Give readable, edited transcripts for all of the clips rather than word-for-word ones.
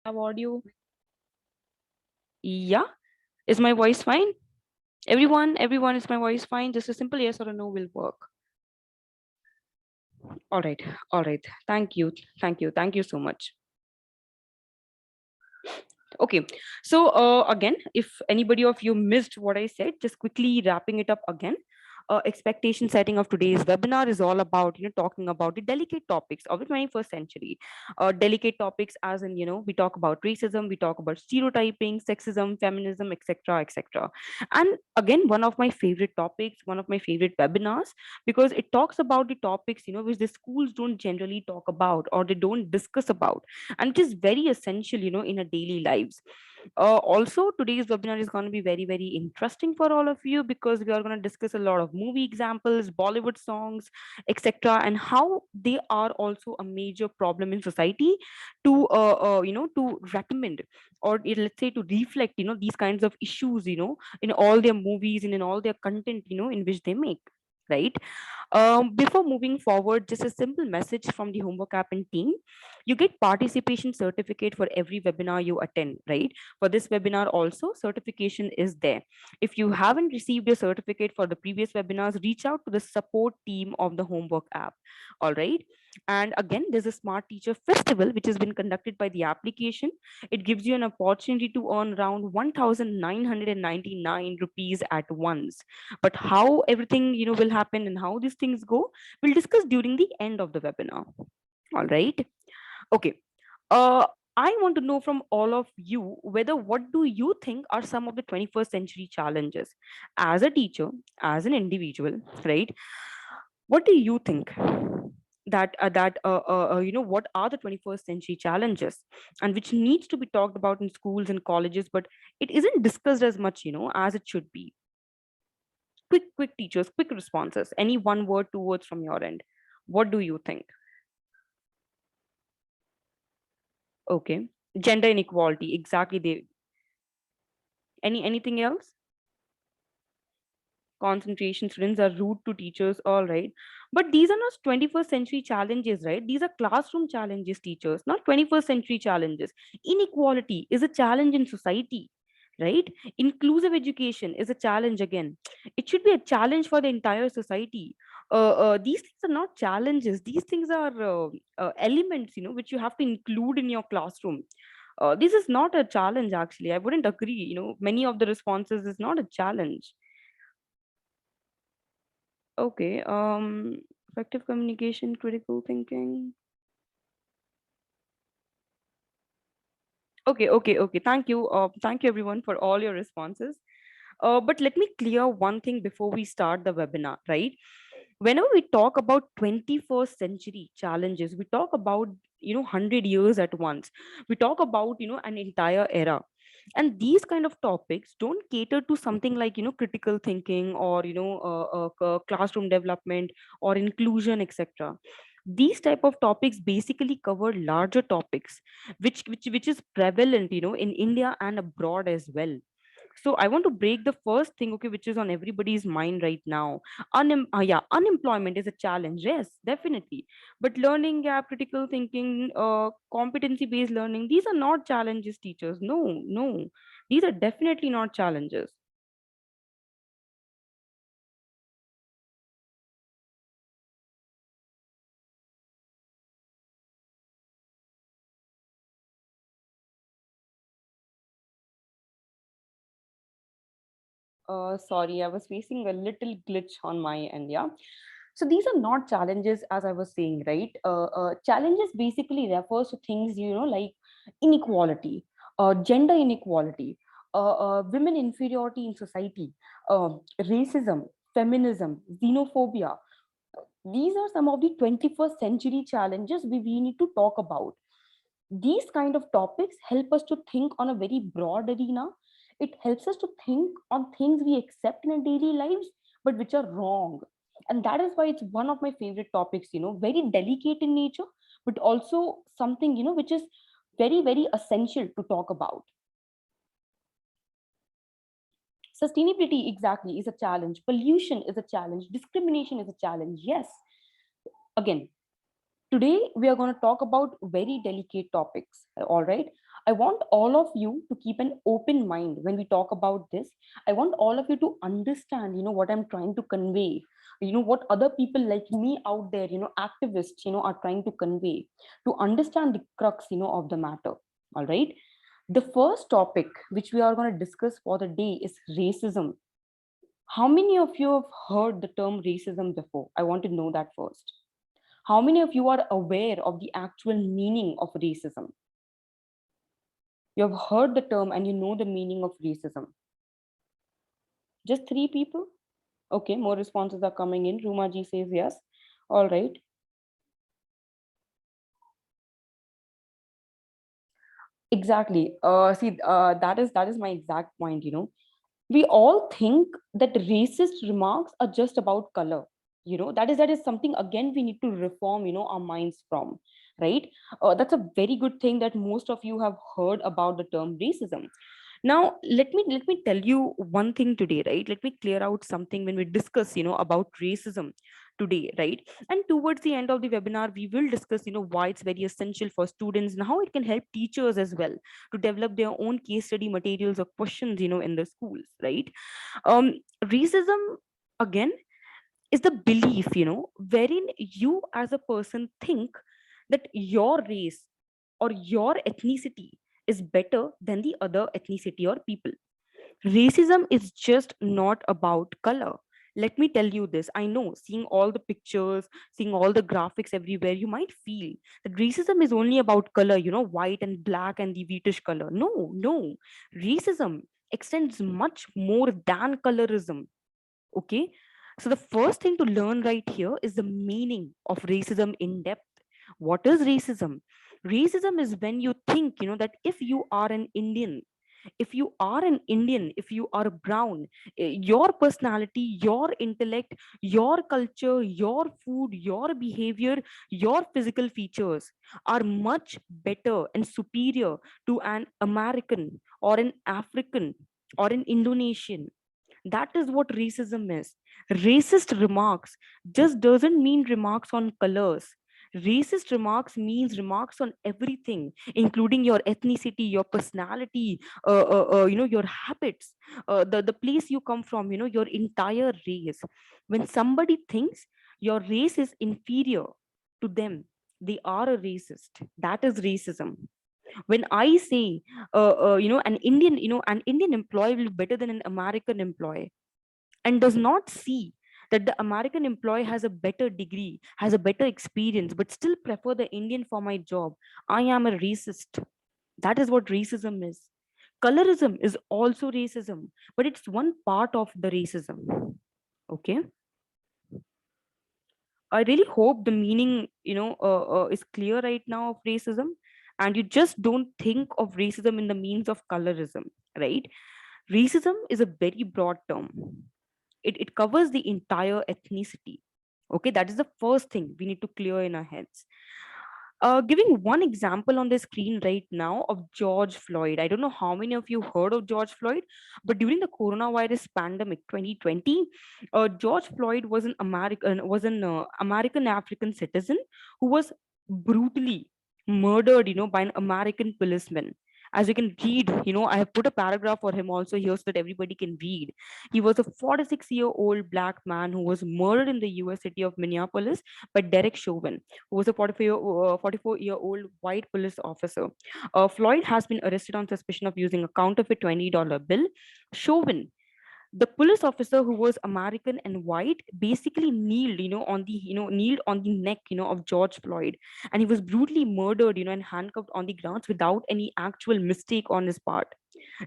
have audio? Yeah. Is my voice fine? Everyone, is my voice fine? Just a simple yes or a no will work. All right. All right. Thank you. Thank you. Thank you so much. Okay. So again, if anybody of you missed what I said, just quickly wrapping it up again. Expectation setting of today's webinar is all about talking about the delicate topics of the 21st century. Delicate topics as in we talk about racism, we talk about stereotyping, sexism, feminism, etc., etc. And again, one of my favorite topics, one of my favorite webinars, because it talks about the topics which the schools don't generally talk about or they don't discuss about, and it is very essential in our daily lives. Also, today's webinar is going to be very, very interesting for all of you because we are going to discuss a lot of movie examples, Bollywood songs, etc., and how they are also a major problem in society to, to recommend or let's say to reflect, these kinds of issues, in all their movies and in all their content, in which they make. Right. Before moving forward, just a simple message from the homework app and team. You get participation certificate for every webinar you attend, right? For this webinar also, certification is there. If you haven't received a certificate for the previous webinars, reach out to the support team of the homework app. All right. And again, there's a Smart Teacher Festival, which has been conducted by the application. It gives you an opportunity to earn around 1,999 rupees at once. But how everything will happen and how these things go, we'll discuss during the end of the webinar. All right. Okay. Uh, I want to know from all of you whether what do you think are some of the 21st century challenges as a teacher, as an individual, right? What do you think what are the 21st century challenges and which needs to be talked about in schools and colleges, but it isn't discussed as much, as it should be? Quick teachers, quick responses. Any one word, two words from your end. What do you think? Okay. Gender inequality. Exactly. They anything else? Concentration, students are rude to teachers, all right. But these are not 21st century challenges, right? These are classroom challenges, teachers, not 21st century challenges. Inequality is a challenge in society, right? Inclusive education is a challenge again. It should be a challenge for the entire society. These things are not challenges. These things are elements, which you have to include in your classroom. This is not a challenge, actually. I wouldn't agree. Many of the responses is not a challenge. Okay. Effective communication, critical thinking. Okay. Thank you. Thank you everyone for all your responses. But let me clear one thing before we start the webinar, right? Whenever we talk about 21st century challenges, we talk about 100 years at once. We talk about an entire era, and these kind of topics don't cater to something like critical thinking or classroom development or inclusion, etc. These type of topics basically cover larger topics which is prevalent in India and abroad as well. So I want to break the first thing, okay, which is on everybody's mind right now. Unemployment is a challenge. Yes, definitely. But learning gap, critical thinking, competency-based learning, these are not challenges, teachers. No, no. These are definitely not challenges. Sorry, I was facing a little glitch on my end. Yeah. So these are not challenges, as I was saying, right? Challenges basically refers to things, like inequality, gender inequality, women inferiority in society, racism, feminism, xenophobia. These are some of the 21st century challenges we need to talk about. These kind of topics help us to think on a very broad arena. It helps us to think on things we accept in our daily lives but which are wrong. And that is why it's one of my favorite topics, very delicate in nature, but also something which is very, very essential to talk about. Sustainability exactly is a challenge, pollution is a challenge, discrimination is a challenge. Yes, again, today we are going to talk about very delicate topics. All right. I want all of you to keep an open mind when we talk about this. I want all of you to understand, what I'm trying to convey, what other people like me out there, activists, are trying to convey, to understand the crux, of the matter. All right. The first topic which we are going to discuss for the day is racism. How many of you have heard the term racism before? I want to know that first. How many of you are aware of the actual meaning of racism? You have heard the term and you know the meaning of racism. Just three people? Okay, more responses are coming in. Rumaji says yes. All right. Exactly. That is my exact point. We all think that racist remarks are just about color. That is something, again, we need to reform, our minds from, right? That's a very good thing that most of you have heard about the term racism. Now let me tell you one thing today, right? Let me clear out something when we discuss, about racism today, right? And towards the end of the webinar, we will discuss, why it's very essential for students and how it can help teachers as well to develop their own case study materials or questions, in the schools, right? um Racism, again, is the belief, wherein you as a person think that your race or your ethnicity is better than the other ethnicity or people. Racism is just not about color. Let me tell you this. I know, seeing all the pictures, seeing all the graphics everywhere, you might feel that racism is only about color, white and black and the wheatish color. No, no. Racism extends much more than colorism. Okay. So the first thing to learn right here is the meaning of racism in depth. What is racism? Racism is when you think, that if you are an Indian, if you are brown, your personality, your intellect, your culture, your food, your behavior, your physical features are much better and superior to an American or an African or an Indonesian. That is what racism is. Racist remarks just doesn't mean remarks on colors. Racist remarks means remarks on everything, including your ethnicity, your personality, your habits, the place you come from, your entire race. When somebody thinks your race is inferior to them, they are a racist. That is racism. When I say, an Indian employee will be better than an American employee, and does not see that the American employee has a better degree, has a better experience, but still prefer the Indian for my job, I am a racist. That is what racism is. Colorism is also racism, but it's one part of the racism. Okay. I really hope the meaning, is clear right now of racism, and you just don't think of racism in the means of colorism, right? Racism is a very broad term. It covers the entire ethnicity. Okay, that is the first thing we need to clear in our heads. Giving one example on the screen right now of George Floyd. I don't know how many of you heard of George Floyd, but during the coronavirus pandemic 2020, George Floyd was an American African citizen who was brutally murdered, by an American policeman. As you can read, I have put a paragraph for him also here so that everybody can read. He was a 46-year-old black man who was murdered in the US city of Minneapolis by Derek Chauvin, who was a 44-year-old white police officer. Floyd has been arrested on suspicion of using a counterfeit $20 bill. Chauvin, the police officer who was American and white, basically kneeled on the neck, of George Floyd, and he was brutally murdered, and handcuffed on the grounds without any actual mistake on his part,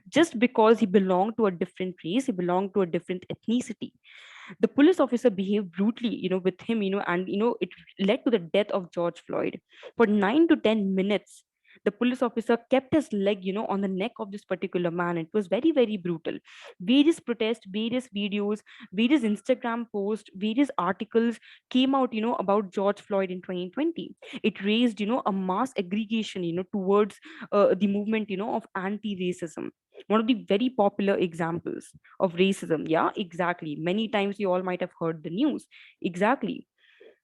just because he belonged to a different race, he belonged to a different ethnicity. The police officer behaved brutally, with him, and it led to the death of George Floyd. For 9 to 10 minutes, the police officer kept his leg, on the neck of this particular man. It was very, very brutal. Various protests, various videos, various Instagram posts, various articles came out, about George Floyd in 2020. It raised, a mass aggregation, towards the movement, of anti-racism. One of the very popular examples of racism. Yeah, exactly. Many times you all might have heard the news. Exactly.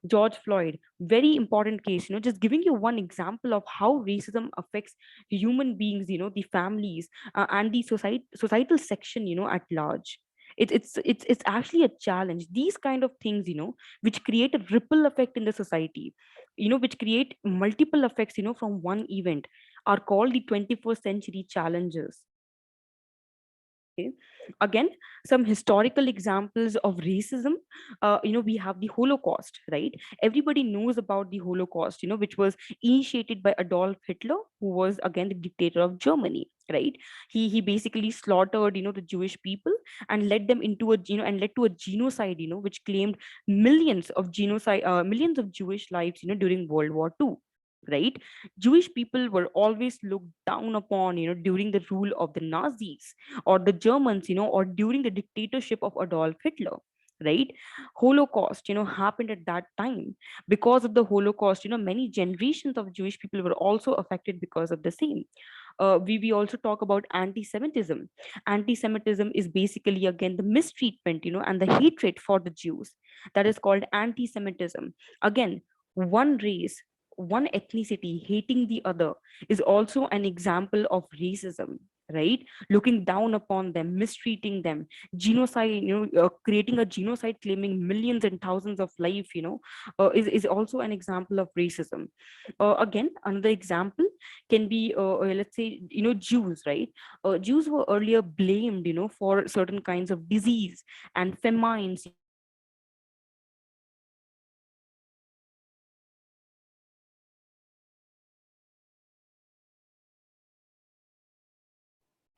George Floyd, very important case, just giving you one example of how racism affects human beings, the families, and the societal section, at large. It's actually a challenge. These kind of things, which create a ripple effect in the society, which create multiple effects, from one event, are called the 21st century challenges. Okay. Again, some historical examples of racism. We have the Holocaust, right? Everybody knows about the Holocaust, which was initiated by Adolf Hitler, who was again the dictator of Germany, right? He basically slaughtered, the Jewish people, and led them into a, and led to a genocide, which claimed millions of Jewish lives, during World War II. Right, Jewish people were always looked down upon, during the rule of the Nazis or the Germans, or during the dictatorship of Adolf Hitler. Right, Holocaust, happened at that time. Because of the Holocaust, many generations of Jewish people were also affected because of the same. We also talk about anti-Semitism. Anti-Semitism is basically again the mistreatment, and the hatred for the Jews. That is called anti-Semitism. Again, one race, one ethnicity hating the other is also an example of racism, right? Looking down upon them, mistreating them, genocide, creating a genocide claiming millions and thousands of life, is also an example of racism. Again, another example can be, let's say, Jews, right? Jews were earlier blamed, for certain kinds of disease and famines,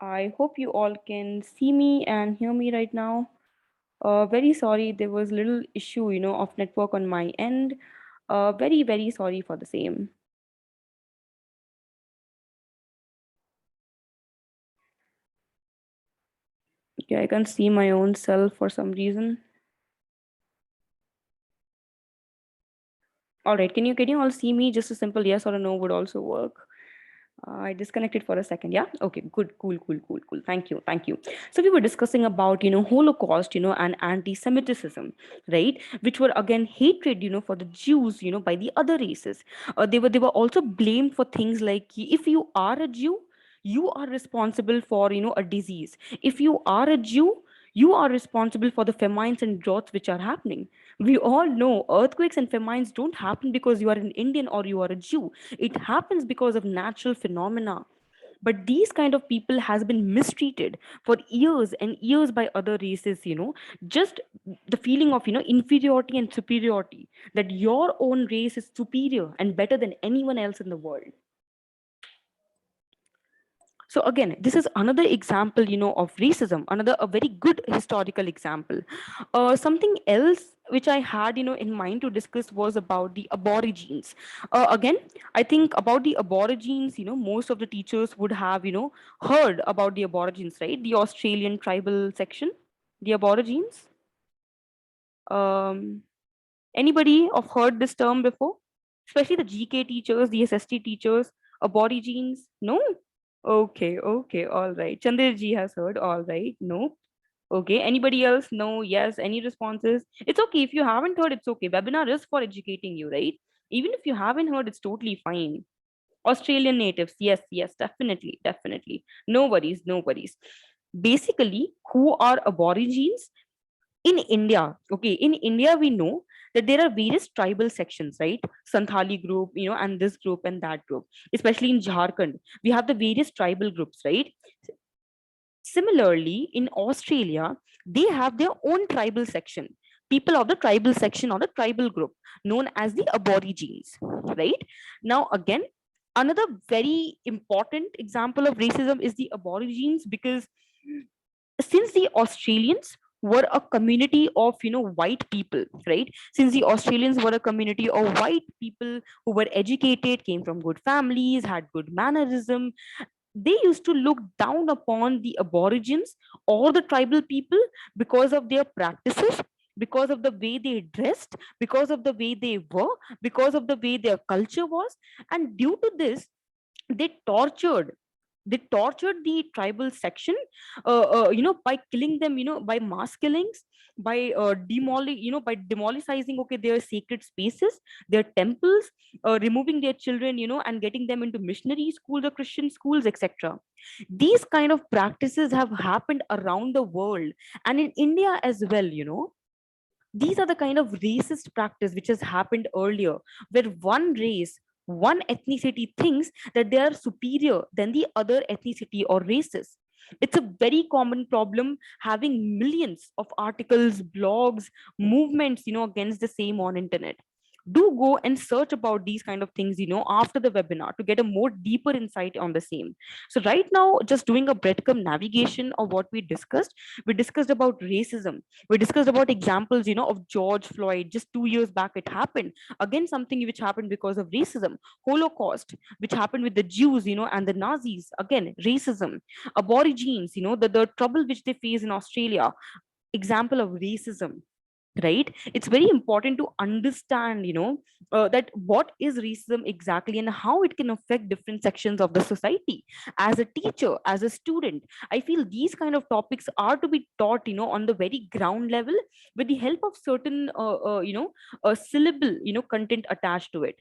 I hope you all can see me and hear me right now. Very sorry, there was little issue, of network on my end. Very, very sorry for the same. Okay, I can see my own self for some reason. All right, can you all see me? Just a simple yes or a no would also work. I disconnected for a second. Yeah. Okay. Good. Cool. Cool. Cool. Cool. Thank you. Thank you. So we were discussing about, Holocaust, and anti-Semitism, right? Which were again hatred, for the Jews, by the other races. They were also blamed for things like, if you are a Jew, you are responsible for, a disease. If you are a Jew, you are responsible for the famines and droughts which are happening. We all know earthquakes and famines don't happen because you are an Indian or you are a Jew. It happens because of natural phenomena. But these kind of people has been mistreated for years and years by other races, just the feeling of, inferiority and superiority, that your own race is superior and better than anyone else in the world. So again, this is another example, of racism, another a very good historical example. Something else which I had, in mind to discuss was about the aborigines. Again, I think about the aborigines, most of the teachers would have, heard about the aborigines, right? The Australian tribal section, the aborigines. Um, Anybody have heard this term before? Especially the GK teachers, the SST teachers, aborigines? No? Okay, okay, all right. Chandraji has heard, all right. No? Okay. Anybody else? No? Yes? Any responses? It's okay. If you haven't heard, it's okay. Webinar is for educating you, right? Even if you haven't heard, it's totally fine. Australian natives. Yes, yes, definitely, definitely. No worries, no worries. Basically, who are aborigines? In India, okay, in India, we know that there are various tribal sections, right? Santhali group, and this group and that group. Especially in Jharkhand, we have the various tribal groups, right? Similarly, in Australia, they have their own tribal section. People of the tribal section or the tribal group, known as the Aborigines, right? Now, again, another very important example of racism is the Aborigines, because since the Australians were a community of, white people, right? Since the Australians were a community of white people who were educated, came from good families, had good mannerism, they used to look down upon the Aborigines or the tribal people because of their practices, because of the way they dressed, because of the way they were, because of the way their culture was. And due to this, they tortured, They tortured the tribal section, by killing them, by mass killings, by by demolishing, okay, their sacred spaces, their temples, removing their children, and getting them into missionary schools or Christian schools, etc. These kind of practices have happened around the world, and in India as well. These are the kind of racist practice which has happened earlier, where one race, one ethnicity thinks that they are superior than the other ethnicity or races. It's a very common problem, having millions of articles, blogs, movements, against the same on internet. Do go and search about these kind of things, after the webinar, to get a more deeper insight on the same. So right now, just doing a breadcrumb navigation of what we discussed. We discussed about racism. We discussed about examples, of George Floyd. Just 2 years back it happened. Again, something which happened because of racism. Holocaust, which happened with the Jews, and the Nazis. Again, racism. Aborigines, the trouble which they face in Australia. Example of racism. Right, it's very important to understand, that what is racism exactly and how it can affect different sections of the society. As a teacher, as a student, I feel these kind of topics are to be taught, on the very ground level, with the help of certain syllable, content attached to it.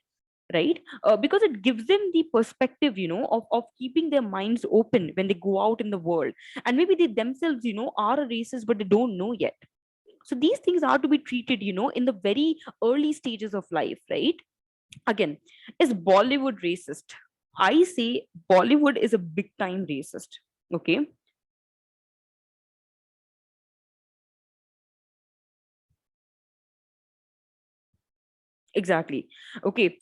Right, because it gives them the perspective, of keeping their minds open when they go out in the world, and maybe they themselves, are a racist but they don't know yet. So these things are to be treated, in the very early stages of life. Right, again, is Bollywood racist? I say Bollywood is a big time racist. Okay. Exactly. Okay.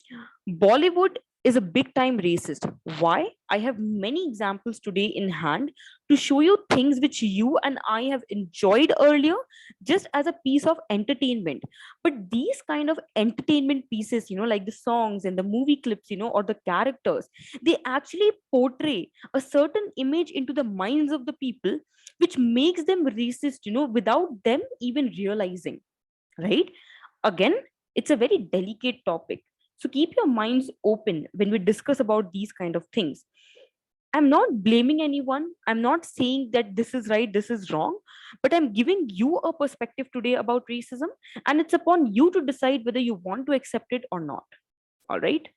Bollywood is a big time racist. Why? I have many examples today in hand to show you things which you and I have enjoyed earlier just as a piece of entertainment. But these kind of entertainment pieces, like the songs and the movie clips, or the characters, they actually portray a certain image into the minds of the people, which makes them racist, without them even realizing. Right, again, it's a very delicate topic, so keep your minds open when we discuss about these kind of things. I'm not blaming anyone, I'm not saying that this is right, this is wrong, but I'm giving you a perspective today about racism, and it's upon you to decide whether you want to accept it or not. All right.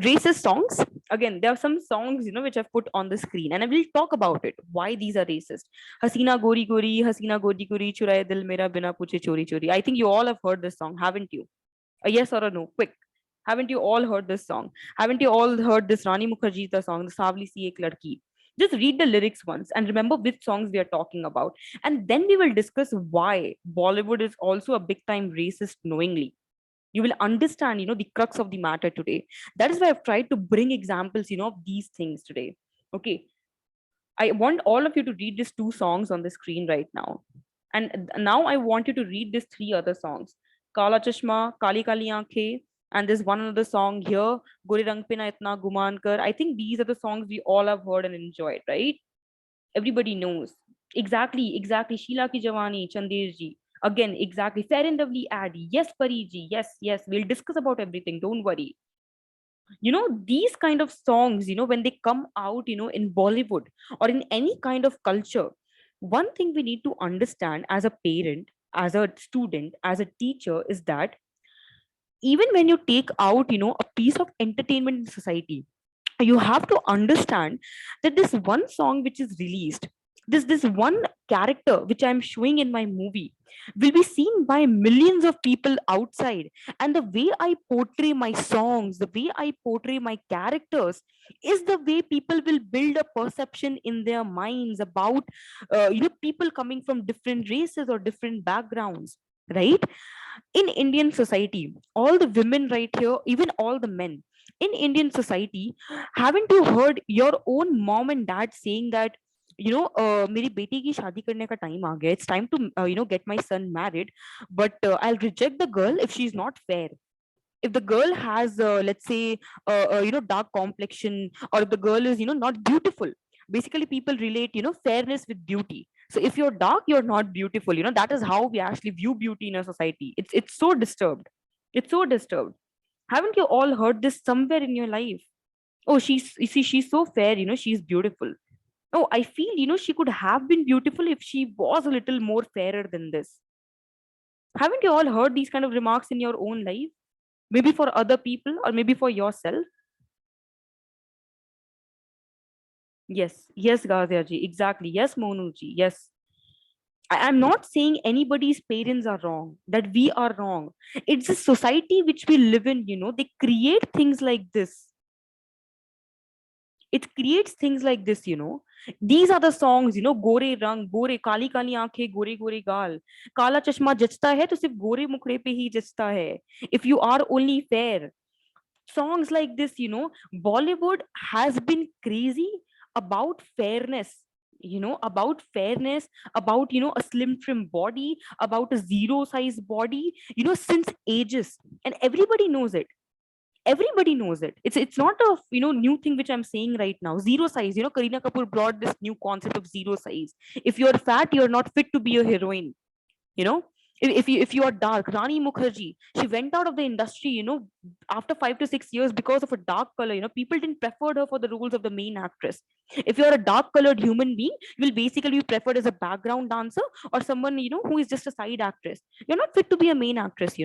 Racist songs, again, there are some songs, which I've put on the screen, and I will talk about it, why these are racist. Hasina gori gori churaye dil mera bina puche chori chori. I think you all have heard this song, haven't you? A yes or a no, quick. Haven't you all heard this song? Haven't you all heard this Rani Mukherjee the song, the Savli Si Ek Ladki? Just read the lyrics once and remember which songs we are talking about, and then we will discuss why Bollywood is also a big time racist knowingly. You will understand, the crux of the matter today. That is why I've tried to bring examples, of these things today. Okay, I want all of you to read these two songs on the screen right now, and now I want you to read these three other songs: Kala Chashma, Kali Kali Aankhein, and there's one other song here, Gori Rang Pe Na Itna Guman Kar. I think these are the songs we all have heard and enjoyed, right? Everybody knows. Exactly. Sheila Ki Jawani, Chandir ji. Again, exactly. Fair and Lovely ad. Yes, Pari ji. Yes. We'll discuss about everything. Don't worry. These kind of songs, when they come out, in Bollywood or in any kind of culture, one thing we need to understand as a parent, as a student, as a teacher is that even when you take out, a piece of entertainment in society, you have to understand that this one song which is released, this one character which I'm showing in my movie, will be seen by millions of people outside, and the way I portray my songs, the way I portray my characters, is the way people will build a perception in their minds about people coming from different races or different backgrounds. Right, in Indian society, all the women right here, even all the men in Indian society, haven't you heard your own mom and dad saying that, मेरी बेटी की शादी करने का time आ गया, it's time to get my son married, but I'll reject the girl if she's not fair. If the girl has let's say dark complexion, or if the girl is not beautiful. Basically people relate fairness with beauty. So if you're dark, you're not beautiful. That is how we actually view beauty in a society. It's so disturbed. It's so disturbed. Haven't you all heard this somewhere in your life? Oh, she's, you see, she's so fair, she's beautiful. Oh, I feel, she could have been beautiful if she was a little more fairer than this. Haven't you all heard these kind of remarks in your own life? Maybe for other people or maybe for yourself? Yes, yes, Gazia exactly. Yes, Monuji, yes. I'm not saying anybody's parents are wrong, that we are wrong. It's a society which we live in, they create things like this. It creates things like this. These are the songs, गोरे रंग गोरे काली काली आंखें गोरे गोरे गाल काला चश्मा जचता है तो सिर्फ गोरे मुखड़े पे ही जचता है if you are only fair. Songs like this, Bollywood has been crazy about fairness, about a slim trim body, about a zero size body, since ages, and everybody knows it. Everybody knows it. It's not a new thing which I'm saying right now. Zero size, Kareena Kapoor brought this new concept of zero size. If you're fat, you're not fit to be a heroine. you know if you are dark, Rani Mukherjee, she went out of the industry, after 5 to 6 years because of a dark color. People didn't prefer her for the roles of the main actress. If you're a dark colored human being, you will basically be preferred as a background dancer or someone who is just a side actress. You're not fit to be a main actress.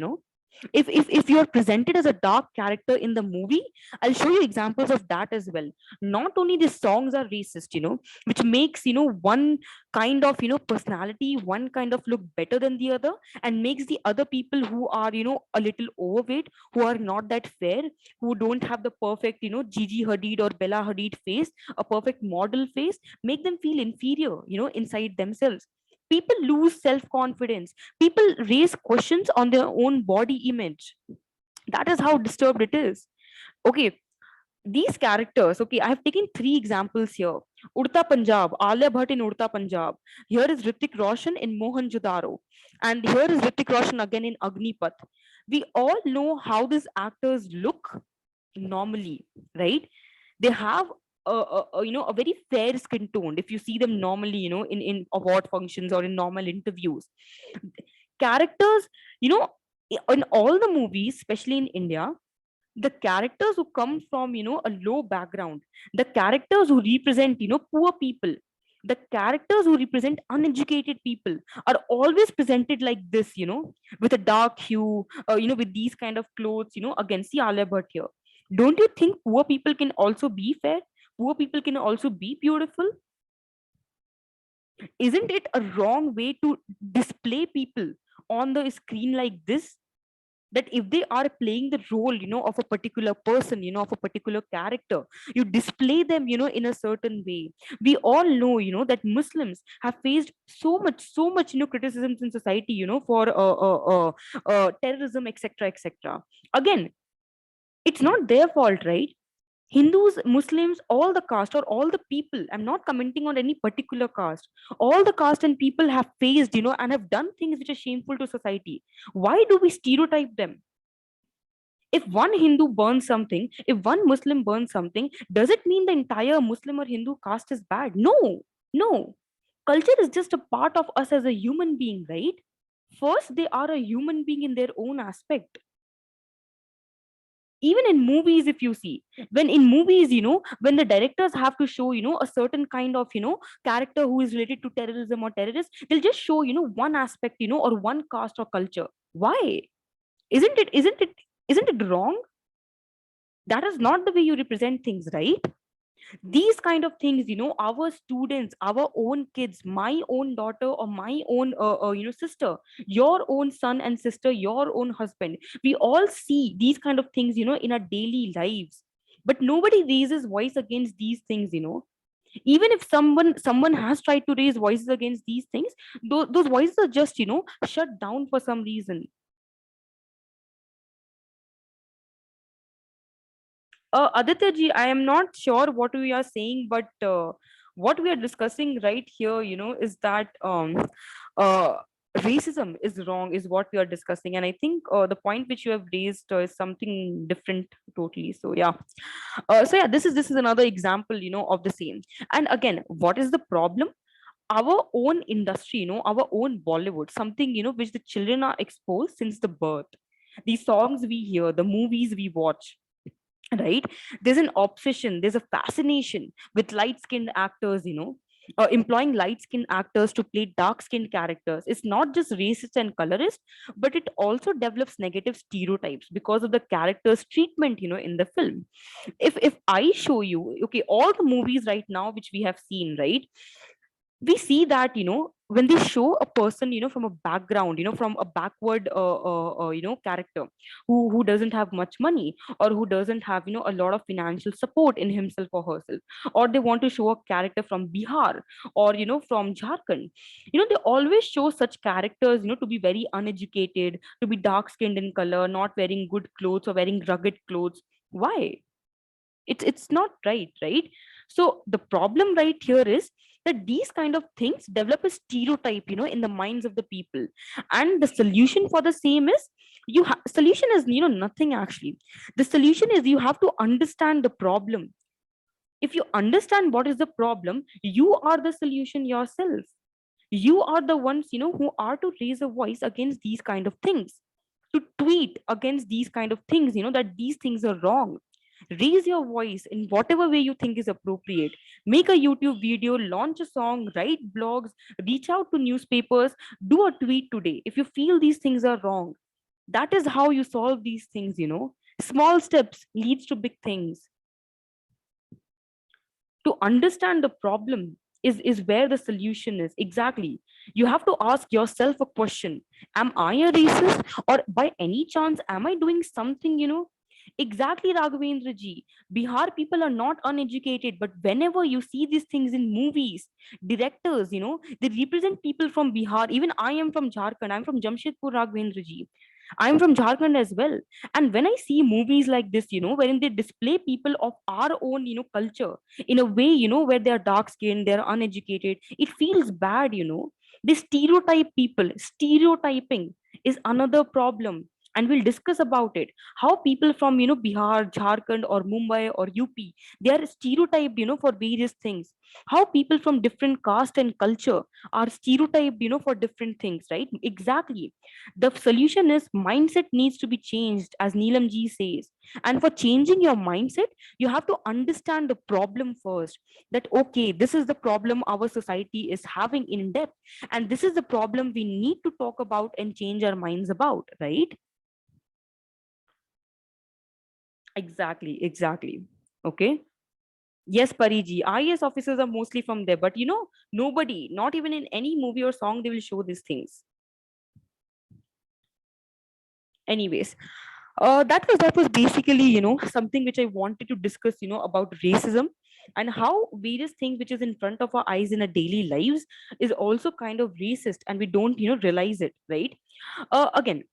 If you're presented as a dark character in the movie, I'll show you examples of that as well. Not only the songs are racist, which makes one kind of personality, one kind of look better than the other, and makes the other people who are a little overweight, who are not that fair, who don't have the perfect Gigi Hadid or Bella Hadid face, a perfect model face, make them feel inferior inside themselves. People lose self confidence. People raise questions on their own body image. That is how disturbed it is. Okay, these characters, okay, I have taken three examples here. Urta Punjab, Alia Bhatt in Urta Punjab. Here is Ritik Roshan in Mohanjodaro. And here is Ritik Roshan again in Agnipath. We all know how these actors look normally, right? They have a very fair skin tone if you see them normally, in award functions or in normal interviews. Characters, you know in all the movies, especially in India, the characters who come from a low background, the characters who represent poor people, the characters who represent uneducated people are always presented like this, with a dark hue, with these kind of clothes, against the Alia Bhatt here. Don't you think poor people can also be fair? Poor people can also be beautiful? Isn't it a wrong way to display people on the screen like this? That if they are playing the role of a particular person, of a particular character, you display them in a certain way. We all know that Muslims have faced so much criticisms in society, for terrorism, etc., etc. Again, it's not their fault, right? Hindus, Muslims, all the caste or all the people, I'm not commenting on any particular caste. All the caste and people have faced, and have done things which are shameful to society. Why do we stereotype them? If one Hindu burns something, if one Muslim burns something, does it mean the entire Muslim or Hindu caste is bad? No, no. Culture is just a part of us as a human being, right? First, they are a human being in their own aspect. Even in movies, if you see, when in movies, when the directors have to show, a certain kind of, character who is related to terrorism or terrorists, they'll just show, one aspect, or one caste or culture. Why? Isn't it wrong? That is not the way you represent things, right? These kind of things, our students, our own kids, my own daughter or my own sister, your own son and sister, your own husband, we all see these kind of things, in our daily lives. But nobody raises voice against these things. Even if someone has tried to raise voices against these things, those voices are just shut down for some reason. Aditya ji, I am not sure what we are saying, but what we are discussing right here, is that uh, racism is wrong, is what we are discussing. And I think the point which you have raised is something different totally. So yeah, this is another example, of the same. And again, what is the problem? Our own industry, our own Bollywood, something which the children are exposed since the birth. The songs we hear, the movies we watch, right? There's an obsession, there's a fascination with light skinned actors, employing light skinned actors to play dark skinned characters. It's not just racist and colorist, but it also develops negative stereotypes because of the character's treatment, in the film. If I show you, okay, all the movies right now which we have seen, right, we see that, when they show a person, from a background, from a backward character, who doesn't have much money, or who doesn't have, a lot of financial support in himself or herself, or they want to show a character from Bihar, or from Jharkhand, they always show such characters, to be very uneducated, to be dark skinned in color, not wearing good clothes or wearing rugged clothes. Why? It's not right, right? So the problem right here is that these kind of things develop a stereotype, in the minds of the people. And the solution for the same is, solution is, nothing actually. The solution is, you have to understand the problem. If you understand what is the problem, you are the solution yourself. You are the ones, who are to raise a voice against these kind of things, to tweet against these kind of things, that these things are wrong. Raise your voice in whatever way you think is appropriate. Make a YouTube video, launch a song, write blogs, reach out to newspapers, do a tweet today if you feel these things are wrong. That is how you solve these things. Small steps leads to big things. To understand the problem is where the solution is. Exactly. You have to ask yourself a question: am I a racist, or by any chance am I doing something? Exactly, Raghavendra ji. Bihar people are not uneducated, but whenever you see these things in movies, directors, they represent people from Bihar. Even I am from Jharkhand, I'm from Jamshedpur, Raghavendra ji. I'm from Jharkhand as well. And when I see movies like this, wherein they display people of our own, culture in a way, where they are dark skinned, they're uneducated, it feels bad. They stereotype people. Stereotyping is another problem. And we'll discuss about it. How people from, Bihar, Jharkhand, or Mumbai, or UP, they are stereotyped, for various things. How people from different caste and culture are stereotyped, for different things, right? Exactly. The solution is mindset needs to be changed, as Neelam ji says. And for changing your mindset, you have to understand the problem first. That okay, this is the problem our society is having in depth, and this is the problem we need to talk about and change our minds about, right? Exactly, exactly. Okay. Yes, Pariji, IAS officers are mostly from there, but nobody, not even in any movie or song, they will show these things. Anyways, that was basically, something which I wanted to discuss, about racism, and how various things which is in front of our eyes in our daily lives is also kind of racist, and we don't, realize it, right? Again,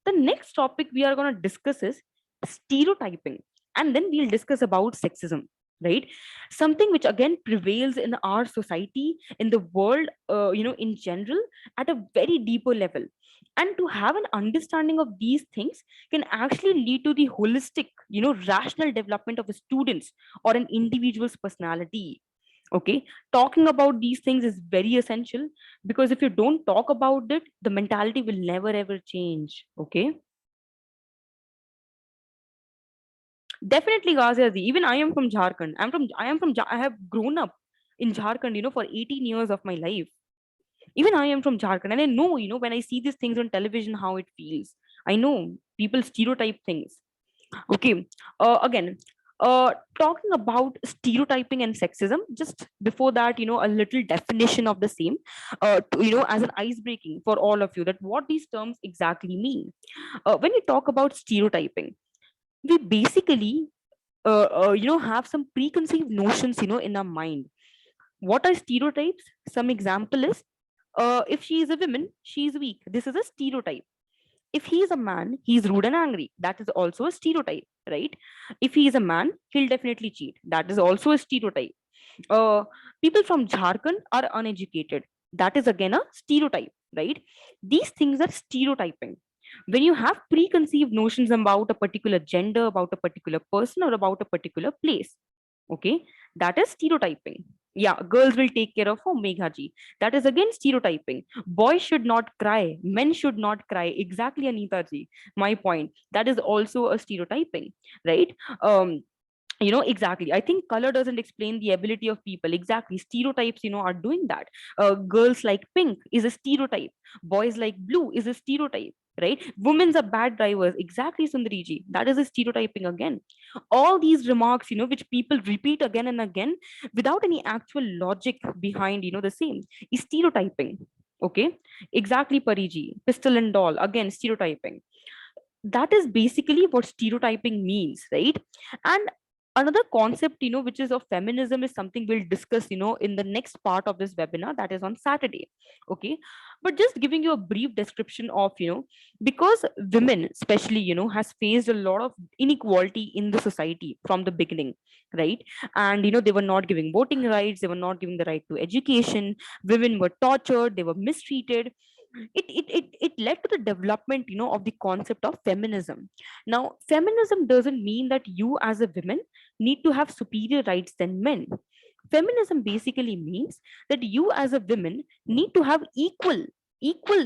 the next topic we are going to discuss is stereotyping, and then we'll discuss about sexism, right? Something which again prevails in our society, in the world, in general, at a very deeper level. And to have an understanding of these things can actually lead to the holistic, rational development of a student's or an individual's personality. Okay, talking about these things is very essential, because if you don't talk about it, the mentality will never ever change. Okay. Definitely, Ghazi. Even I am from Jharkhand. I have grown up in Jharkhand, for 18 years of my life. Even I am from Jharkhand, and I know, when I see these things on television, how it feels. I know people stereotype things. Okay. Again, talking about stereotyping and sexism, just before that, a little definition of the same, as an ice breaking for all of you, that what these terms exactly mean. When we talk about stereotyping, we basically have some preconceived notions, in our mind. What are stereotypes? Some example is, if she is a woman, she is weak. This is a stereotype. If he is a man, he's rude and angry. That is also a stereotype, right? If he is a man, he'll definitely cheat. That is also a stereotype. uh, People from Jharkhand are uneducated. That is again a stereotype, right? These things are stereotyping. When you have preconceived notions about a particular gender, about a particular person, or about a particular place, okay, that is stereotyping. Yeah, girls will take care of Megha ji. That is again stereotyping. Boys should not cry, men should not cry. Exactly, Anita ji. My point. That is also a stereotyping, right? Exactly. I think color doesn't explain the ability of people. Exactly, stereotypes are doing that. Girls like pink is a stereotype. Boys like blue is a stereotype, right? Women's are bad drivers. Exactly, Sundariji, that is a stereotyping again. All these remarks which people repeat again and again without any actual logic behind the same is stereotyping. Okay, exactly, Pariji. Pistol and doll, again stereotyping. That is basically what stereotyping means, right? And another concept which is of feminism is something we'll discuss in the next part of this webinar, that is on Saturday. Okay, but just giving you a brief description of because women especially has faced a lot of inequality in the society from the beginning, right? And they were not giving voting rights, they were not giving the right to education, women were tortured, they were mistreated. It led to the development of the concept of feminism. Now feminism doesn't mean that you as a woman need to have superior rights than men. Feminism basically means that you as a woman need to have equal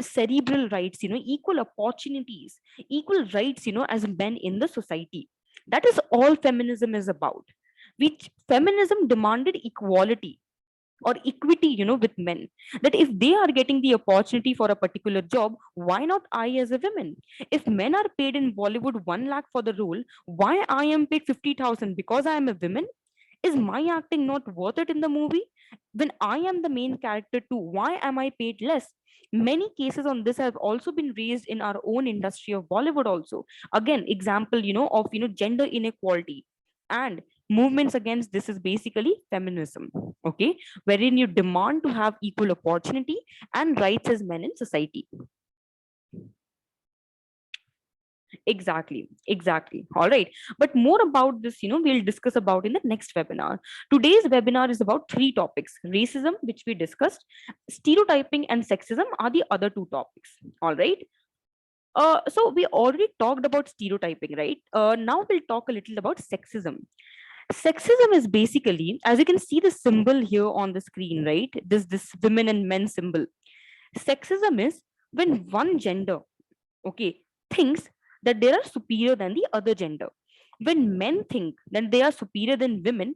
cerebral rights, equal opportunities, equal rights as men in the society. That is all feminism is about. Which feminism demanded equality or equity with men, that if they are getting the opportunity for a particular job, why not I as a woman? If men are paid in Bollywood 1 lakh for the role, why I am paid 50,000 because I am a woman? Is my acting not worth it in the movie? When I am the main character too, why am I paid less? Many cases on this have also been raised in our own industry of Bollywood also. Again, example of gender inequality and movements against this is basically feminism. Okay, wherein you demand to have equal opportunity and rights as men in society. Exactly. All right. But more about this, we'll discuss about in the next webinar. Today's webinar is about three topics: racism, which we discussed, stereotyping, and sexism are the other two topics. All right. So we already talked about stereotyping, right? Now we'll talk a little about sexism. Sexism is basically, as you can see the symbol here on the screen, right? This women and men symbol. Sexism is when one gender, okay, thinks that they are superior than the other gender. When men think that they are superior than women,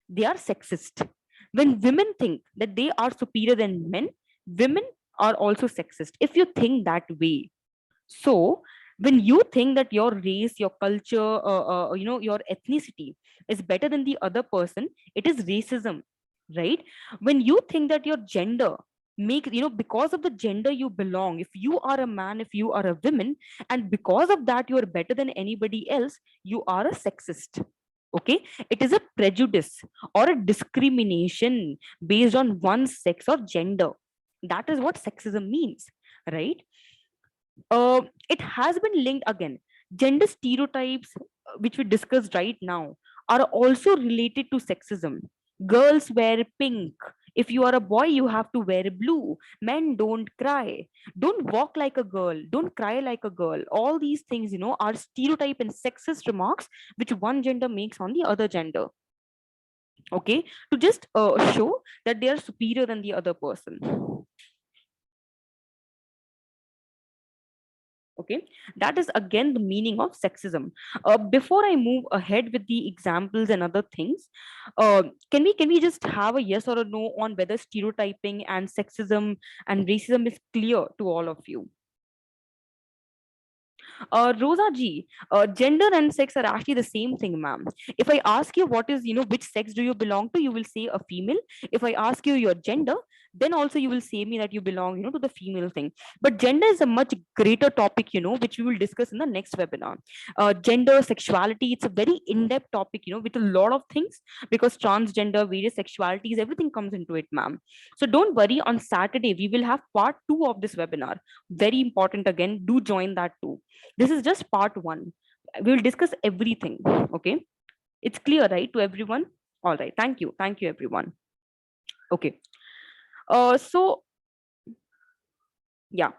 they are sexist. When women think that they are superior than men, women are also sexist, if you think that way. So when you think that your race, your culture, your ethnicity is better than the other person, it is racism, right? When you think that your gender make because of the gender you belong, if you are a man, if you are a woman, and because of that you are better than anybody else, you are a sexist. Okay, it is a prejudice or a discrimination based on one's sex or gender. That is what sexism means, right? It has been linked again. Gender stereotypes, which we discussed right now, are also related to sexism. Girls wear pink. If you are a boy, you have to wear blue. Men don't cry. Don't walk like a girl. Don't cry like a girl. All these things, are stereotype and sexist remarks which one gender makes on the other gender. Okay, to just show that they are superior than the other person. Okay, that is again the meaning of sexism. Before I move ahead with the examples and other things, uh, can we just have a yes or a no on whether stereotyping and sexism and racism is clear to all of you? Rosa G, gender and sex are actually the same thing, ma'am. If I ask you what is, which sex do you belong to, you will say a female. If I ask you your gender, then also you will say me that you belong, to the female thing. But gender is a much greater topic, which we will discuss in the next webinar. Gender, sexuality, it's a very in-depth topic, with a lot of things, because transgender, various sexualities, everything comes into it, ma'am. So don't worry, on Saturday, we will have part two of this webinar. Very important again, do join that too. This is just part one. We will discuss everything. Okay. It's clear, right, to everyone? All right. Thank you. Thank you, everyone. Okay. So yeah.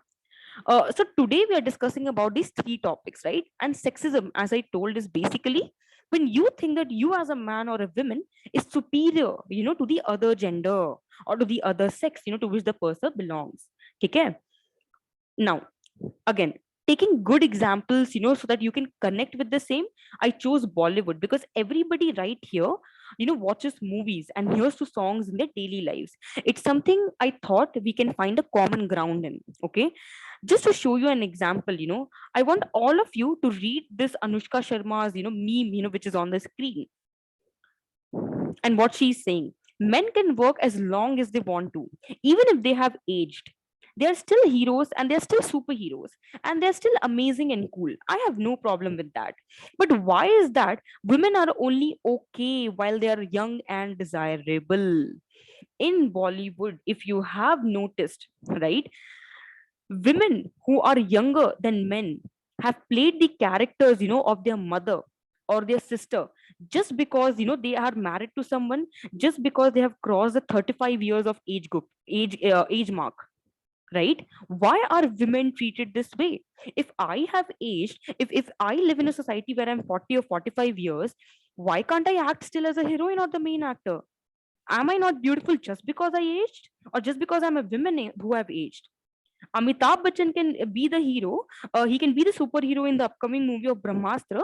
So today we are discussing about these three topics, right? And sexism, as I told, is basically when you think that you as a man or a woman is superior, to the other gender or to the other sex, to which the person belongs. Okay. Now, again, taking good examples, so that you can connect with the same, I chose Bollywood because everybody right here, watches movies and hears to songs in their daily lives. It's something I thought we can find a common ground in. Okay. Just to show you an example, I want all of you to read this Anushka Sharma's, meme, which is on the screen. And what she's saying, men can work as long as they want to, even if they have aged. They are still heroes and they're still superheroes and they're still amazing and cool. I have no problem with that. But why is that women are only okay while they are young and desirable? In Bollywood, if you have noticed, right, women who are younger than men have played the characters, of their mother or their sister, just because they are married to someone, just because they have crossed the 35 years of age mark, right? Why are women treated this way? If I have aged, if I live in a society where I'm 40 or 45 years, why can't I act still as a heroine or the main actor? Am I not beautiful just because I aged, or just because I'm a woman who have aged? Amitabh Bachchan can be the hero. He can be the superhero in the upcoming movie of Brahmastra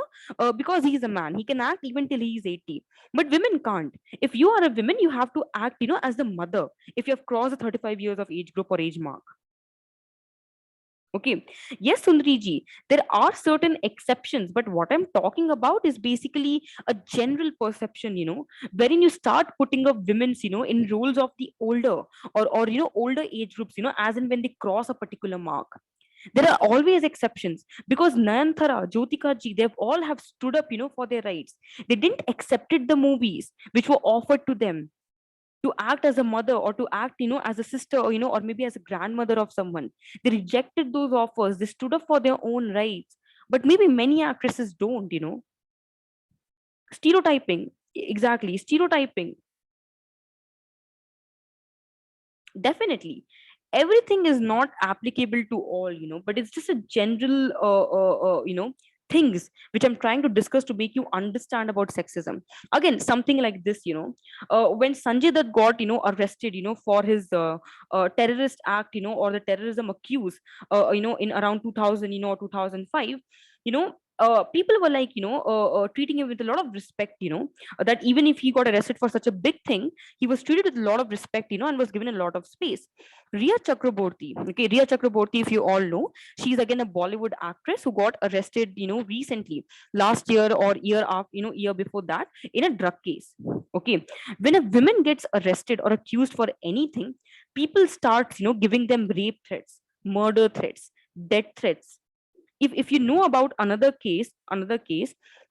because he's a man. He can act even till he's 80. But women can't. If you are a woman, you have to act, as the mother if you have crossed the 35 years of age group or age mark. Okay. Yes, Sundari, there are certain exceptions, but what I'm talking about is basically a general perception, wherein you start putting up women's, in roles of the older or older age groups, as in when they cross a particular mark. There are always exceptions because Nayanthara, Jyotika ji, they've all have stood up, for their rights. They didn't accepted the movies which were offered to them to act as a mother or to act, as a sister, or or maybe as a grandmother of someone. They rejected those offers. They stood up for their own rights. But maybe many actresses don't. Stereotyping. Exactly, stereotyping. Definitely. Everything is not applicable to all, but it's just a general things which I'm trying to discuss to make you understand about sexism. Again, something like this, when Sanjay Dutt got, arrested, for his terrorist act, or the terrorism accused, in around 2000, 2005, people were like, treating him with a lot of respect, that even if he got arrested for such a big thing, he was treated with a lot of respect, and was given a lot of space. Riya Chakraborty, okay, Riya Chakraborty, if you all know, she's again a Bollywood actress who got arrested, recently, last year or year after, year before that, in a drug case. Okay, when a woman gets arrested or accused for anything, people start, giving them rape threats, murder threats, death threats. If you know about another case,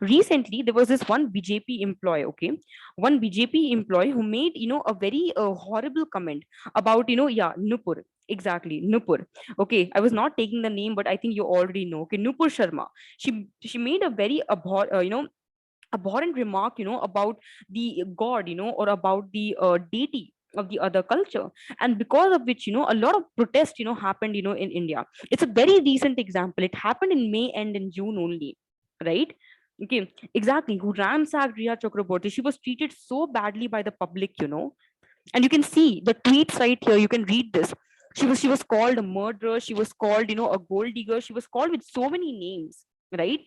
recently there was this one BJP employee, okay, one BJP employee who made, a very horrible comment about, yeah, Nupur. Exactly, Nupur. Okay, I was not taking the name, but I think you already know. Okay, Nupur Sharma. She made a very abhorrent remark, about the god, or about the deity of the other culture, and because of which, a lot of protest, happened, in India. It's a very recent example. It happened in May and in June only, right? Okay, exactly. Who ransacked Riya Chakraborty? She was treated so badly by the public, and you can see the tweets right here. You can read this. She was called a murderer. She was called, a gold digger. She was called with so many names, right?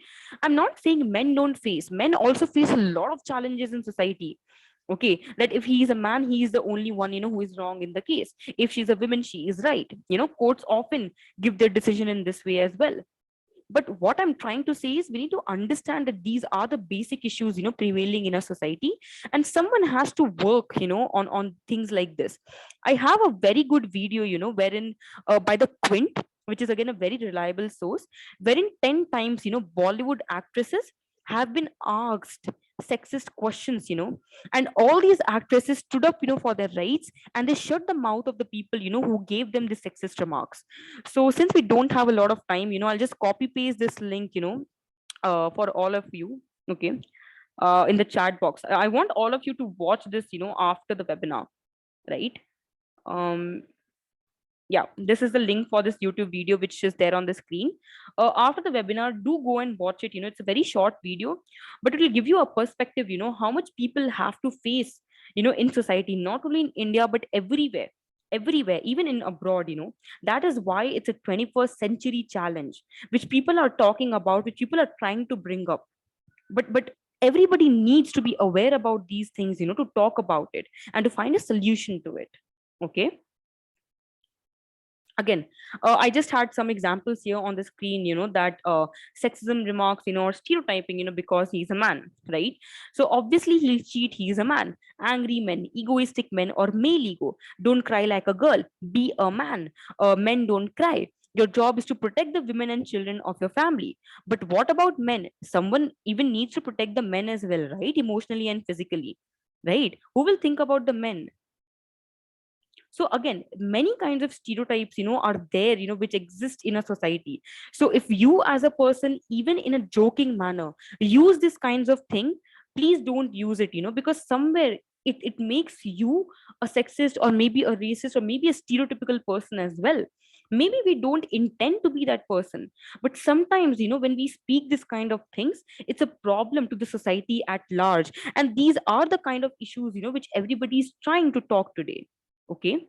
I'm not saying men don't face. Men also face a lot of challenges in society. Okay, that if he is a man, he is the only one, who is wrong in the case. If she's a woman, she is right. Courts often give their decision in this way as well. But what I'm trying to say is we need to understand that these are the basic issues, prevailing in a society, and someone has to work, on things like this. I have a very good video, wherein by the Quint, which is again a very reliable source, wherein 10 times, Bollywood actresses have been asked sexist questions, and all these actresses stood up, for their rights, and they shut the mouth of the people, who gave them the sexist remarks. So since we don't have a lot of time, I'll just copy paste this link, for all of you. Okay, in the chat box. I want all of you to watch this, after the webinar, right? Um, Yeah, this is the link for this YouTube video which is there on the screen. After the webinar, do go and watch it. It's a very short video, but it will give you a perspective, how much people have to face, in society, not only in India but everywhere, even in abroad. That is why it's a 21st century challenge which people are talking about, which people are trying to bring up. But everybody needs to be aware about these things, to talk about it and to find a solution to it. Okay. Again, I just had some examples here on the screen, that sexism remarks, or stereotyping, because he's a man, right? So obviously he'll cheat, he's a man. Angry men, egoistic men, or male ego, don't cry like a girl, be a man. Men don't cry. Your job is to protect the women and children of your family. But what about men? Someone even needs to protect the men as well, right? Emotionally and physically, right? Who will think about the men? So again, many kinds of stereotypes, are there, which exist in a society. So if you as a person, even in a joking manner, use these kinds of thing, please don't use it, because somewhere it makes you a sexist, or maybe a racist, or maybe a stereotypical person as well. Maybe we don't intend to be that person, but sometimes, when we speak this kind of things, it's a problem to the society at large. And these are the kind of issues, which everybody is trying to talk today. Okay.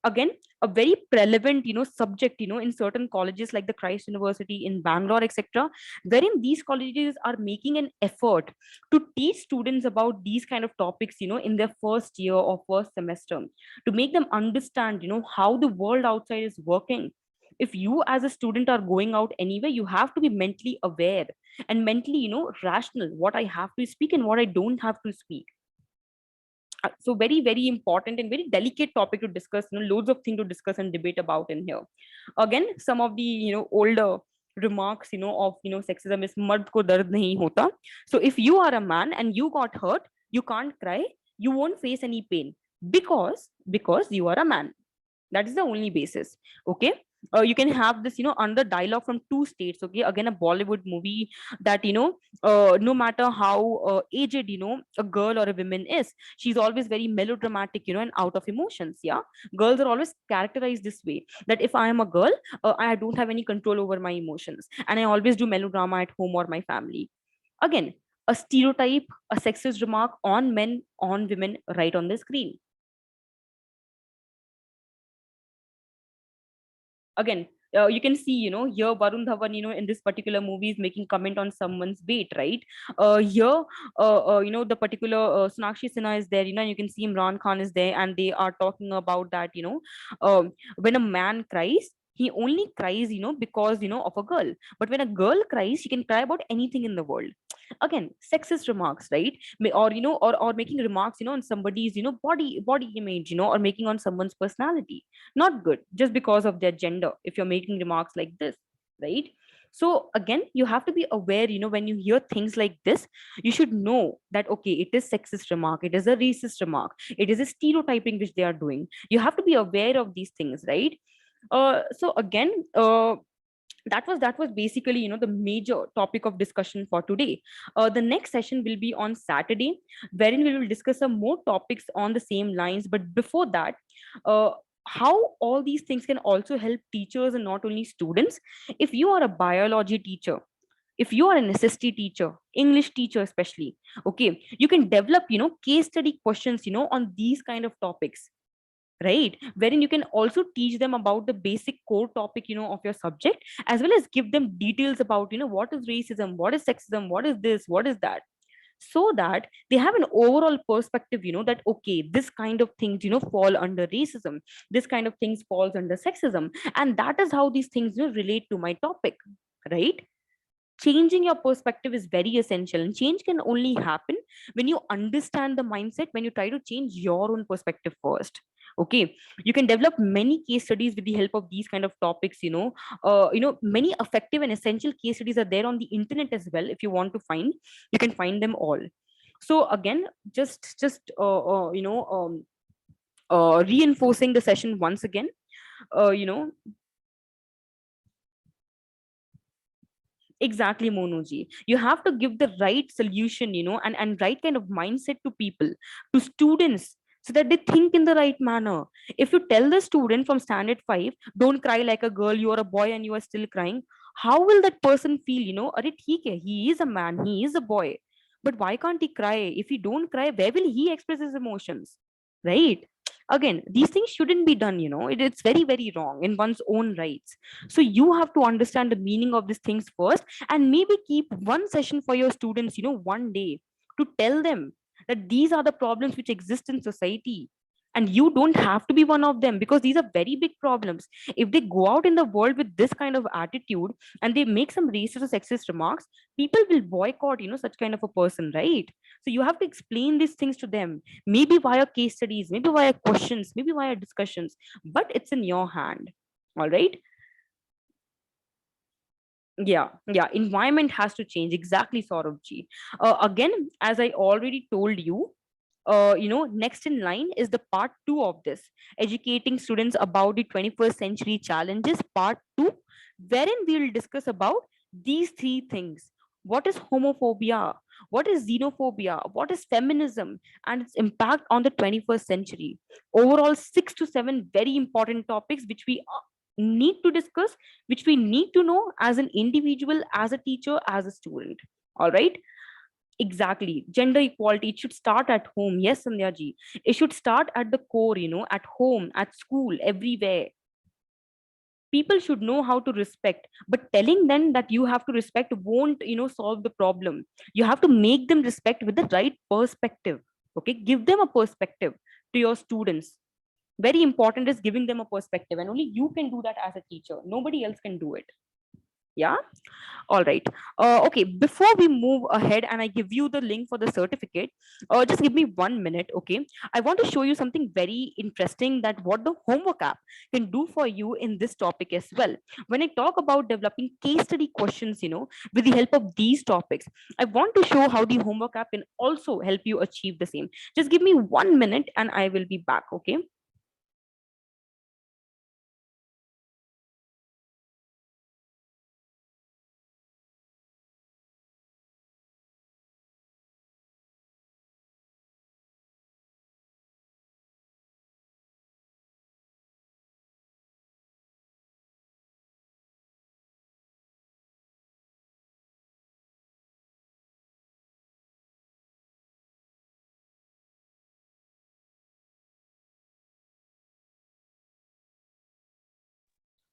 Again, a very relevant, subject, in certain colleges like the Christ University in Bangalore, etc., wherein these colleges are making an effort to teach students about these kind of topics, in their first year or first semester, to make them understand, how the world outside is working. If you as a student are going out anywhere, you have to be mentally aware and mentally, rational, what I have to speak and what I don't have to speak. So very, very important and very delicate topic to discuss, loads of things to discuss and debate about in here. Again, some of the, older remarks, of, sexism is mard ko dard nahi hota. So if you are a man and you got hurt, you can't cry, you won't face any pain, because you are a man. That is the only basis. Okay. You can have this, under dialogue from two states. Okay, again, a Bollywood movie, that, no matter how aged, a girl or a woman is, she's always very melodramatic, and out of emotions. Yeah, girls are always characterized this way, that if I am a girl, I don't have any control over my emotions, and I always do melodrama at home or my family. Again, a stereotype, a sexist remark on men, on women, right on the screen. Again, you can see, here Varun Dhawan, in this particular movie is making comment on someone's weight, right? Here, the particular Sonakshi Sinha is there, and you can see Imran Khan is there, and they are talking about that, when a man cries, he only cries, because, of a girl. But when a girl cries, she can cry about anything in the world. Again, sexist remarks, right? Or, or making remarks, on somebody's, body image, or making on someone's personality. Not good, just because of their gender, if you're making remarks like this, right? So again, you have to be aware, when you hear things like this, you should know that, okay, it is sexist remark, it is a racist remark, it is a stereotyping which they are doing. You have to be aware of these things, right? So again, that was basically, the major topic of discussion for today. The next session will be on Saturday, wherein we will discuss some more topics on the same lines. But before that, uh, how all these things can also help teachers and not only students. If you are a biology teacher, if you are an SST teacher, English teacher especially, okay, you can develop, case study questions, on these kind of topics, right? Wherein you can also teach them about the basic core topic, of your subject, as well as give them details about, what is racism, what is sexism, what is this, what is that, so that they have an overall perspective, that, okay, this kind of things, fall under racism, this kind of things falls under sexism, and that is how these things, relate to my topic, right? Changing your perspective is very essential, and change can only happen when you understand the mindset, when you try to change your own perspective first. Okay, you can develop many case studies with the help of these kind of topics. Many effective and essential case studies are there on the internet as well. If you want to find, you can find them all. So again, just reinforcing the session once again. uh, you know Exactly, Monuji. You have to give the right solution, and right kind of mindset to people, to students. so that they think in the right manner. If you tell the student from standard 5, don't cry like a girl, you are a boy and you are still crying, how will that person feel? Are he is a man, he is a boy. But why can't he cry? If he don't cry, where will he express his emotions? Right? Again, these things shouldn't be done. It's very, very wrong in one's own rights. So you have to understand the meaning of these things first, and maybe keep one session for your students, one day, to tell them that these are the problems which exist in society, and you don't have to be one of them, because these are very big problems. If they go out in the world with this kind of attitude and they make some racist or sexist remarks, people will boycott, such kind of a person, right? So you have to explain these things to them, maybe via case studies, maybe via questions, maybe via discussions, but it's in your hand. All right. Yeah, environment has to change, exactly, Saurabh ji. Again, as I already told you, next in line is the part 2 of this, educating students about the 21st century challenges, part 2, wherein we will discuss about these three things: what is homophobia, what is xenophobia, what is feminism, and its impact on the 21st century. Overall, 6 to 7 very important topics which we need to discuss, which we need to know as an individual, as a teacher, as a student. All right. Exactly. Gender equality, it should start at home. Yes, Sandhya ji. It should start at the core, at home, at school, everywhere. People should know how to respect, but telling them that you have to respect won't, solve the problem. You have to make them respect with the right perspective. Okay. Give them a perspective to your students. Very important is giving them a perspective, and only you can do that as a teacher. Nobody else can do it. Yeah. All right. Okay. Before we move ahead and I give you the link for the certificate, just give me 1 minute. Okay. I want to show you something very interesting, that what the homework app can do for you in this topic as well. When I talk about developing case study questions, with the help of these topics, I want to show how the homework app can also help you achieve the same. Just give me 1 minute and I will be back. Okay.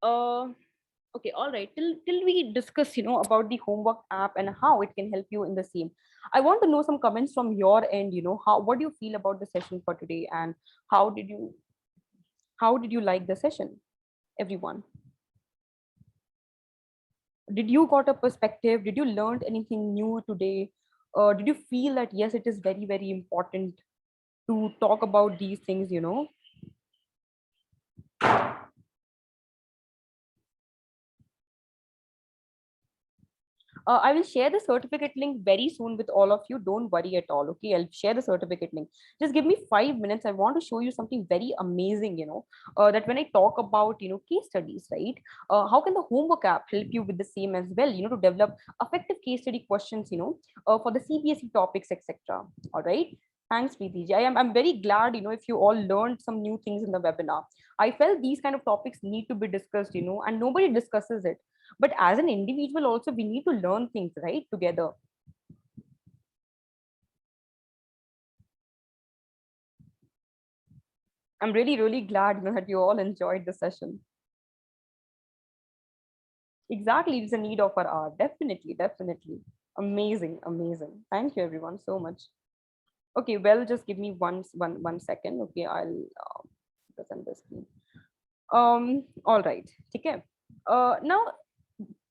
Uh, okay, all right. Till we discuss, about the homework app and how it can help you in the same. I want to know some comments from your end. How what do you feel about the session for today, and how did you how did you like the session, everyone? Did you got a perspective? Did you learn anything new today? Did you feel that yes, it is very, very important to talk about these things? I will share the certificate link very soon with all of you. Don't worry at all. Okay, I'll share the certificate link. Just give me 5 minutes. I want to show you something very amazing. That when I talk about case studies, right? How can the homework app help you with the same as well? To develop effective case study questions. For the CBSE topics, etc. All right. Thanks, Preeti ji. I'm very glad, if you all learned some new things in the webinar. I felt these kind of topics need to be discussed, and nobody discusses it. But as an individual also, we need to learn things, right, together. I'm really, really glad, that you all enjoyed the session. Exactly, it's a need of our hour. Definitely, definitely. Amazing, amazing. Thank you everyone so much. Okay, well, just give me one second. Okay, I'll present the screen. All right. Okay. Now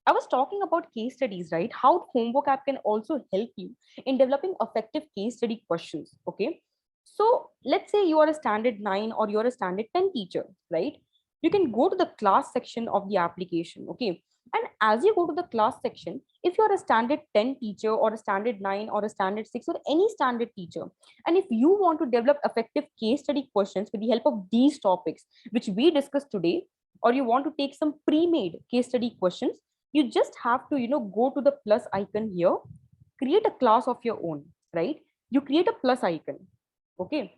I was talking about case studies, right? How homework app can also help you in developing effective case study questions. Okay. So let's say you are a standard 9 or you're a standard 10 teacher, right? You can go to the class section of the application. Okay. And as you go to the class section, if you're a standard 10 teacher or a standard 9 or a standard 6 or any standard teacher, and if you want to develop effective case study questions with the help of these topics, which we discussed today, or you want to take some pre-made case study questions, you just have to go to the plus icon here, create a class of your own, right? You create a plus icon. Okay.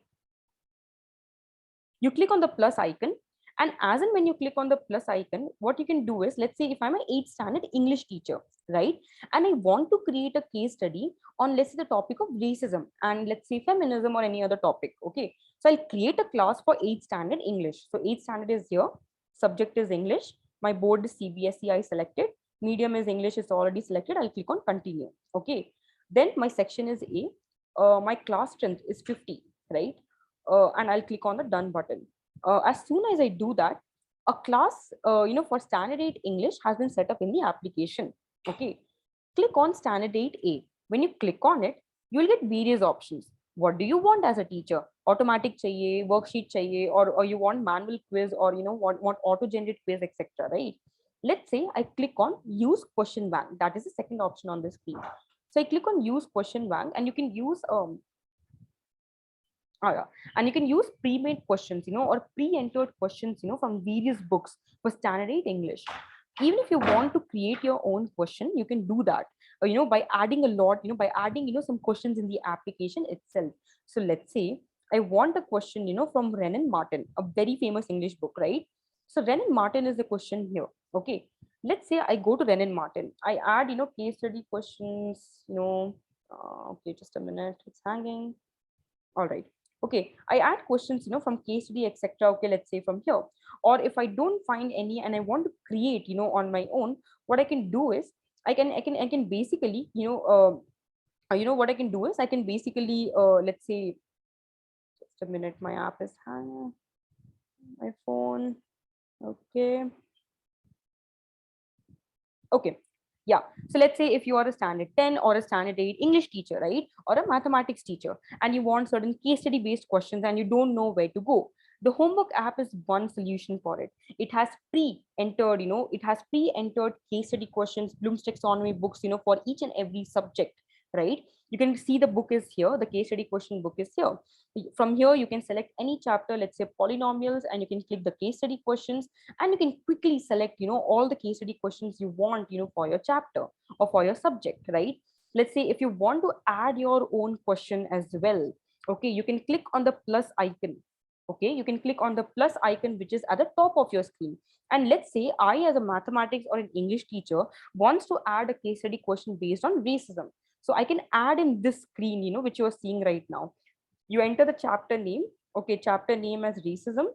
You click on the plus icon, and as and when you click on the plus icon, what you can do is, let's say if I'm an 8th standard English teacher, right, and I want to create a case study on, let's say, the topic of racism and, let's say, feminism or any other topic. Okay, so I'll create a class for 8th standard English. So 8th standard is here, subject is English, my board is CBSE, I selected, medium is English, is already selected. I'll click on continue. Okay, then my section is A, my class strength is 50, right, and I'll click on the done button. As soon as I do that, a class, for standard 8 English has been set up in the application. Okay, click on standard 8A. When you click on it, you will get various options. What do you want as a teacher? Automatic chahiye, worksheet chahiye, or you want manual quiz, or want auto generated quiz, etc. Right? Let's say I click on use question bank. That is the second option on the screen. So I click on use question bank, and you can use yeah. And you can use pre-made questions, or pre-entered questions, from various books for standard 8 English. Even if you want to create your own question, you can do that, by adding a lot, by adding, some questions in the application itself. So let's say I want a question, from Renan Martin, a very famous English book, right? So Renan Martin is the question here. Okay. Let's say I go to Renan Martin. I add, case study questions, okay, just a minute. It's hanging. All right. Okay, I add questions, from case study, etc. Okay, let's say from here. Or if I don't find any and I want to create, on my own, what I can do is I can basically, what I can do is I can basically, let's say, just a minute, my app is hanging, my phone. Okay. Okay. Yeah. So let's say if you are a standard 10 or a standard 8 English teacher, right? Or a mathematics teacher, and you want certain case study based questions and you don't know where to go. The homework app is one solution for it. It has pre-entered, it has pre-entered case study questions, Bloom's taxonomy books, for each and every subject, right? You can see the book is here, the case study question book is here. From here, you can select any chapter, let's say polynomials, and you can click the case study questions, and you can quickly select, all the case study questions you want, for your chapter or for your subject, right? Let's say if you want to add your own question as well, okay, you can click on the plus icon. Okay, you can click on the plus icon, which is at the top of your screen. And let's say I, as a mathematics or an English teacher, wants to add a case study question based on racism. So I can add in this screen, which you are seeing right now. You enter the chapter name. Okay, chapter name as racism.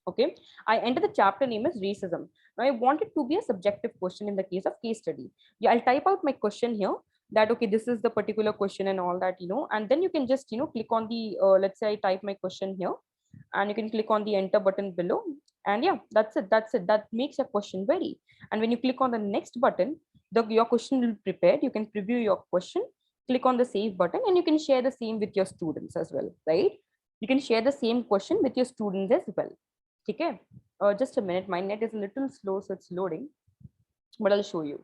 Okay, I enter the chapter name as racism. Now I want it to be a subjective question in the case of case study. Yeah, I'll type out my question here, that okay, this is the particular question and all that, and then you can just, click on the, let's say I type my question here, and you can click on the enter button below, and yeah, that's it, that makes your question ready. And when you click on the next button, your question will be prepared. You can preview your question, click on the save button, and you can share the same with your students as well, right? You can share the same question with your students as well. Okay, just a minute, my net is a little slow, so it's loading, but I'll show you.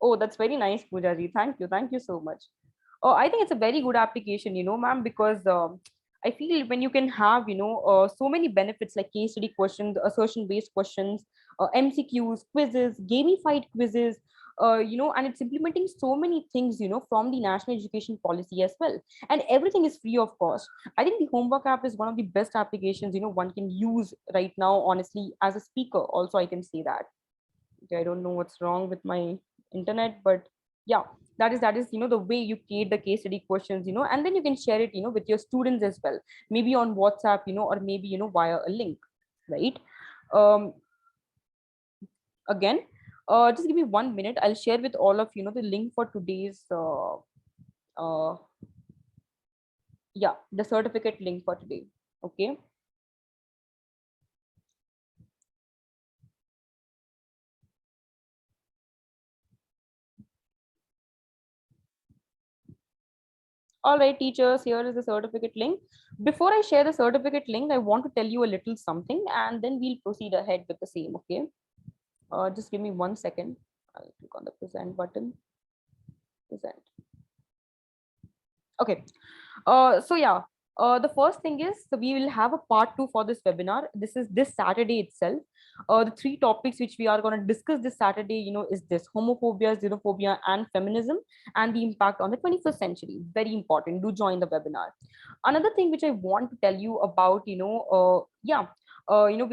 Oh, that's very nice, Poojaji. Thank you so much. Oh, I think it's a very good application, ma'am, because I feel when you can have, so many benefits like case study questions, assertion-based questions, MCQs, quizzes, gamified quizzes, and it's implementing so many things, from the national education policy as well. And everything is free of cost. I think the homework app is one of the best applications, one can use right now, honestly, as a speaker. Also, I can say that. Okay, I don't know what's wrong with my internet, but yeah, that is the way you create the case study questions, and then you can share it, with your students as well, maybe on WhatsApp, or maybe, via a link, right? um Again, just give me 1 minute. I'll share with all of the link for today's uh yeah, the certificate link for today. Okay. All right, teachers, here is the certificate link. Before I share the certificate link, I want to tell you a little something, and then we'll proceed ahead with the same. Okay. Just give me 1 second. I'll click on the present button. Present. Okay. So yeah. The first thing is, so we will have a part two for this webinar. This is this Saturday itself. The three topics which we are going to discuss this Saturday, is this homophobia, xenophobia, and feminism, and the impact on the 21st century. Very important. Do join the webinar. Another thing which I want to tell you about, we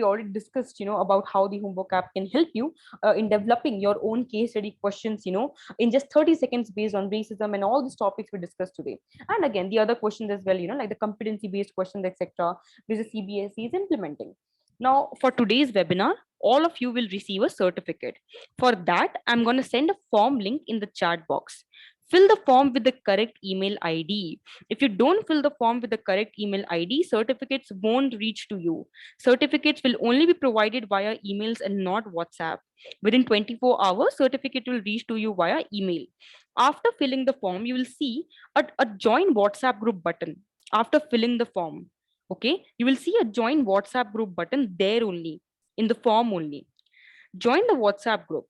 already discussed, about how the homework app can help you in developing your own case study questions, in just 30 seconds based on racism and all these topics we discussed today. And again, the other questions as well, like the competency based questions, etc., which the CBSE is implementing. Now, for today's webinar, all of you will receive a certificate. For that, I'm going to send a form link in the chat box. Fill the form with the correct email ID. If you don't fill the form with the correct email ID, certificates won't reach to you. Certificates will only be provided via emails and not WhatsApp. Within 24 hours, certificate will reach to you via email. After filling the form, you will see a join WhatsApp group button. After filling the form, okay, you will see a join WhatsApp group button there only, in the form only. Join the WhatsApp group.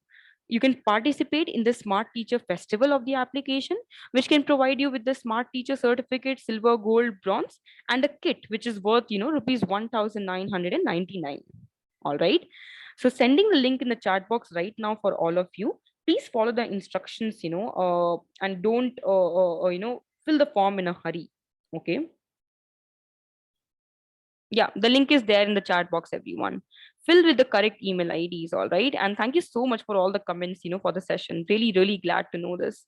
You can participate in the Smart Teacher Festival of the application, which can provide you with the Smart Teacher certificate, silver, gold, bronze, and a kit which is worth, rupees 1,999. All right. So sending the link in the chat box right now for all of you. Please follow the instructions, and don't, fill the form in a hurry. Okay. Yeah, the link is there in the chat box, everyone. Fill with the correct email IDs, all right? And thank you so much for all the comments, for the session. Really, really glad to know this.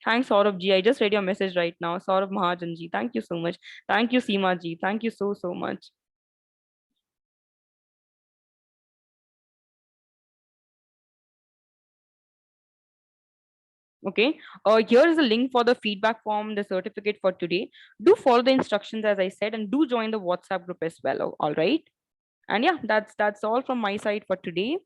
Thanks, Saurabh ji. I just read your message right now. Saurabh Mahajan ji. Thank you so much. Thank you, Seema ji. Thank you so, so much. Okay. Here is a link for the feedback form, the certificate for today. Do follow the instructions as I said, and do join the WhatsApp group as well. All right. And yeah, that's all from my side for today.